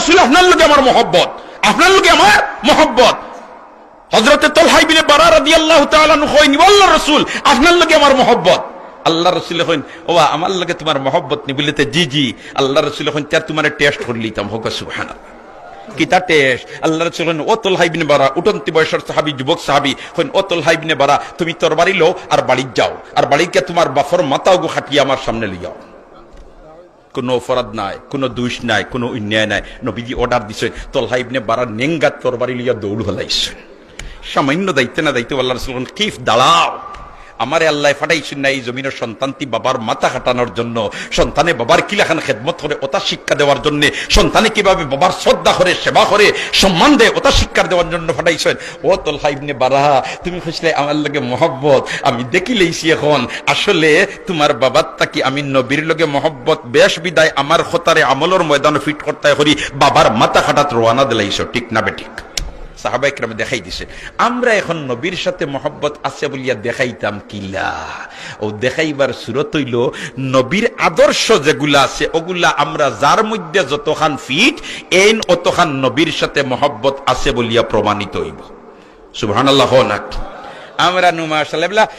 রাসূল আপনার লগে আমার মহব্বত, আপনার লগে আমার মহব্বত। হযরতে তালহা ইবনে বারা রাদিয়াল্লাহু তাআলা আনহু কইনি আল্লাহর রাসূল আপনার লগে আমার মহব্বত। আল্লাহ রাসূল কইন ও আমার লগে তোমার মহব্বত নি বলিতে জি জি। আল্লাহ রাসূল কইন তার তোমার টেস্ট করে লিতাম। হোক সুবহানাল্লাহ। কিতা টেস্ট? আল্লাহ রাসূল কইন ও তালহা ইবনে বারা, উঠন্তি বয়সের সাহাবী, যুবক সাহাবী, কইন ও তালহা ইবনে বারা তুমি তরবারি লও আর বাড়ি যাও, আর বাড়িকে তোমার বাফর মাথাও গো খাটিয়ে আমার সামনে লিয়াও। কোনো অপরাধ নাই, কোনো দোষ নাই, কোনো অন্যায় নাই। নবীজি অর্ডার দিছে, তালহা ইবনে বারা নেঙ্গা তরবারি লিয়া দৌড় হলাইছে। সামান্য দায়িত্ব না দায়িত্ব আল্লাহ রাসূল বলেন কিফ দাঁড়াও, আমারে আল্লাহ ফাটাইছেন না এই জমিনের সন্তানটি বাবার মাথা খাটানোর জন্য, সন্তানে বাবার কিলাখান খেদমত করে ওটা শিক্ষা দেওয়ার জন্য, সন্তানে কিভাবে বাবার শ্রদ্ধা করে সেবা করে সম্মান দেয় ওটা শিক্ষা দেওয়ার জন্য ফাটাইছেন। ও তালহা ইবনে বারা তুমি খুঁজলে আমার লগে মহব্বত আমি দেখি লইছি এখন, আসলে তোমার বাবার তাকি আমি নবীর লগে মহব্বত বেশ বিদায় আমার খতারে আমলের ময়দান ফিট করতে করি বাবার মাথা খাটাত রওনা দিলাইছো, ঠিক না বেঠিক? সাহাবা ইকরাম দেখাই দিছে। আমরা এখন নবীর সাথে মহব্বত আছে বলিয়া দেখাইতাম কিলা? ও দেখাইবার সুরত হইল নবীর আদর্শ যেগুলা আছে ওগুলা আমরা যার মধ্যে যতখান ফিট এইন অতখান নবীর সাথে মহব্বত আছে বলিয়া প্রমাণিত হইব। সুবহানাল্লাহ। আমরা নুমা সাল্লাল্লাহু